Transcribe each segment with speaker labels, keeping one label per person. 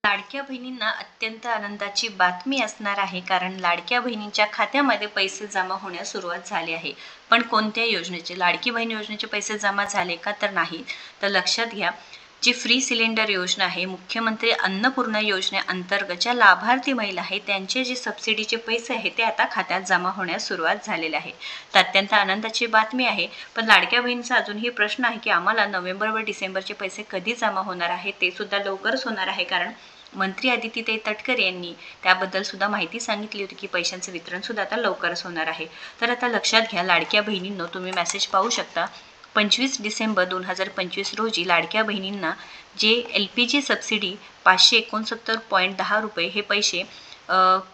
Speaker 1: लाडक्या बहिणींना अत्यंत आनंदाची बातमी असणार आहे, कारण लाडक्या बहिणींच्या खात्यामध्ये पैसे जमा होण्यास सुरुवात झाली आहे. पण कोणत्या योजनेचे? लाडकी बहीण योजनेचे पैसे जमा झाले का? तर नाही. तर लक्षात घ्या, जी फ्री सिलेंडर योजना आहे, मुख्यमंत्री अन्नपूर्णा योजनेअंतर्गत ज्या लाभार्थी महिला आहेत त्यांचे जे सबसिडीचे पैसे आहेत ते आता खात्यात जमा होण्यास सुरुवात झालेले आहे. तर अत्यंत आनंदाची बातमी आहे. पण लाडक्या बहिणीचा अजूनही प्रश्न आहे की आम्हाला नोव्हेंबर व डिसेंबरचे पैसे कधी जमा होणार आहे? ते सुद्धा लवकरच होणार आहे, कारण मंत्री आदित्यताई तटकरे यांनी त्याबद्दल सुद्धा माहिती सांगितली होती की पैशांचं वितरण सुद्धा आता लवकरच होणार आहे. तर आता लक्षात घ्या लाडक्या बहिणींनो, तुम्ही मेसेज पाहू शकता. 25 डिसेंबर 2025 रोजी लाडक्या बहिणींना जे LPG सबसिडी 569.10 रुपये हे पैसे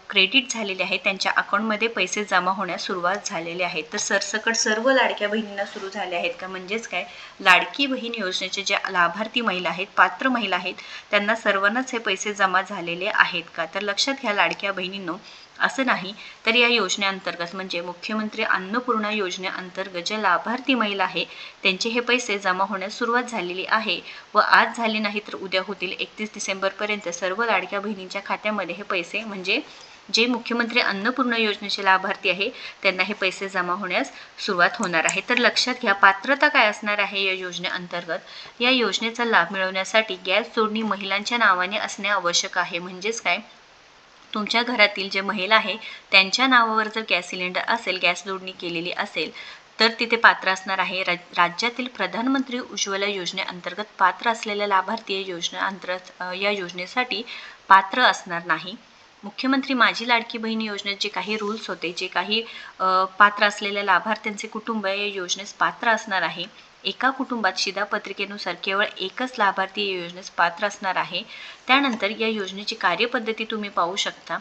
Speaker 1: क्रेडिट झालेले आहेत, त्यांच्या अकाउंटमध्ये पैसे जमा होण्यास सुरुवात झालेले आहेत. तर सरसकट सर्व लाडक्या बहिणींना सुरू झाले आहेत का? म्हणजेच काय, लाडकी बहीण योजनेचे जे लाभार्थी महिला आहेत, पात्र महिला आहेत, त्यांना सर्वांनाच हे पैसे जमा झालेले आहेत का? तर लक्षात घ्या लाडक्या बहिणींनो, असं नाही. तर या योजनेअंतर्गत म्हणजे मुख्यमंत्री अन्नपूर्णा योजनेअंतर्गत जे लाभार्थी महिला आहे त्यांचे हे पैसे जमा होण्यास सुरुवात झालेली आहे व आज झाले नाही तर उद्या होतील. 31 डिसेंबरपर्यंत सर्व लाडक्या बहिणींच्या खात्यामध्ये हे पैसे म्हणजे जे मुख्यमंत्री अन्नपूर्णा योजनेचे लाभार्थी आहे त्यांना हे पैसे जमा होण्यास सुरुवात होणार आहे. तर लक्षात घ्या, पात्रता काय असणार आहे या योजनेअंतर्गत? या योजनेचा लाभ मिळवण्यासाठी गॅस जोडणी महिलांच्या नावाने असणे आवश्यक आहे. म्हणजेच काय, तुमच्या घरातील जे महिला आहे त्यांच्या नावावर जर गॅस सिलेंडर असेल, गॅस जोडणी केलेली असेल तर तिथे पात्र असणार आहे. राज्यातील प्रधानमंत्री उज्ज्वला योजनेअंतर्गत पात्र असलेल्या लाभार्थी या योजनेसाठी पात्र असणार नाही. मुख्यमंत्री माझी लाडकी बहीण योजनेत जे काही रूल्स होते, जे काही पात्र असलेल्या लाभार्थ्यांचे कुटुंब या योजनेस पात्र असणार आहे. एका कुटुंबात शिधापत्रिकेनुसार केवळ एकच लाभार्थी या योजनेस पात्र असणार आहे. त्यानंतर या योजनेची कार्यपद्धती तुम्ही पाहू शकता.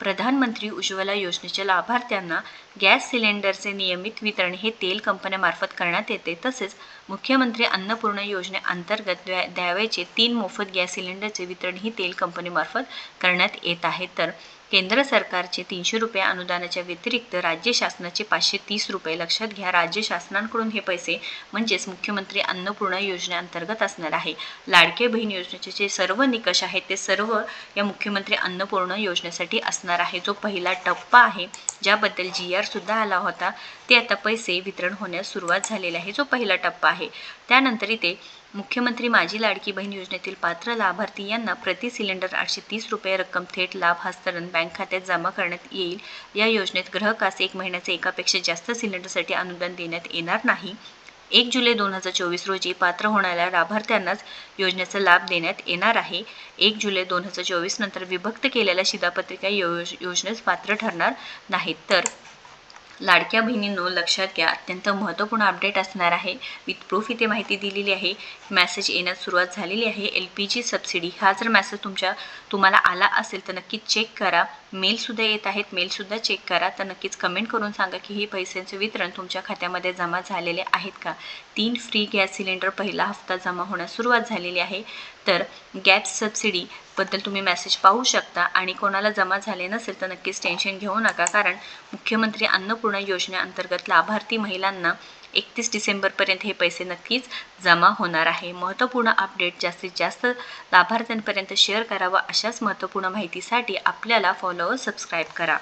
Speaker 1: प्रधानमंत्री उज्ज्वला योजनेच्या लाभार्थ्यांना गॅस सिलेंडरचे नियमित वितरण हे तेल कंपन्यामार्फत करण्यात येते. तसेच मुख्यमंत्री अन्नपूर्णा योजनेअंतर्गत द्यावयाचे 3 मोफत गॅस सिलेंडरचे वितरण ही तेल कंपनीमार्फत करण्यात येत आहे. तर केंद्र सरकारचे 300 रुपये अनुदानाच्या व्यतिरिक्त राज्य शासनाचे 530 रुपये, लक्षात घ्या, राज्य शासनाकडून हे पैसे म्हणजेच मुख्यमंत्री अन्नपूर्णा योजनेअंतर्गत असणार आहे. लाडके बहीण योजनेचे जे सर्व निकष आहेत ते सर्व या मुख्यमंत्री अन्नपूर्णा योजनेसाठी असणार आहे. जो पहिला टप्पा आहे, ज्याबद्दल GR सुद्धा आला होता, ते आता पैसे वितरण होण्यास सुरुवात झालेली आहे. जो पहिला टप्पा आहे. त्यानंतर इथे मुख्यमंत्री माझी लाडकी बहीण योजनेतील पात्र लाभार्थी यांना प्रति सिलेंडर 830 रुपये रक्कम थेट लाभ हस्तांतरण बँक खात्यात जमा करण्यात येईल. या योजनेत ग्राहकास 1 महिन्याचे एकापेक्षा जास्त सिलेंडरसाठी अनुदान देण्यात येणार नाही. 1 जुलै 2024 रोजी पात्र होणाऱ्या लाभार्थ्यांनाच योजनेचा लाभ देण्यात येणार आहे. 1 जुलै 2024 नंतर विभक्त केलेल्या शिधापत्रिका योजनेस पात्र ठरणार नाहीत. तर लाडक्या बहिणींनो, लक्षात घ्या, अत्यंत महत्त्वपूर्ण अपडेट असणार आहे. विथ प्रूफ इथे माहिती दिलेली आहे. मेसेज येण्यास सुरुवात झालेली आहे. LPG सबसिडी हा जर मेसेज तुम्हाला आला असेल तर नक्कीच चेक करा. मेलसुद्धा येत आहेत, मेलसुद्धा चेक करा. तर नक्कीच कमेंट करून सांगा की ही पैशांचे वितरण तुमच्या खात्यामध्ये जमा झालेले आहेत का? 3 फ्री गॅस सिलेंडर पहिला हप्ता जमा होण्यास सुरुवात झालेली आहे. तर गॅस सबसिडी बद्दल तुम्ही मेसेज पाहू शकता. आणि कोणाला जमा झाले नसेल तर नक्कीच टेन्शन घेऊ नका, कारण मुख्यमंत्री अन्नपूर्णा योजनेअंतर्गत लाभार्थी महिलांना 31 डिसेंबरपर्यंत हे पैसे नक्कीच जमा होणार आहे. महत्त्वपूर्ण अपडेट जास्तीत जास्त लाभार्थ्यांपर्यंत शेअर करावा. अशाच महत्त्वपूर्ण माहितीसाठी आपल्याला फॉलो व सबस्क्राईब करा.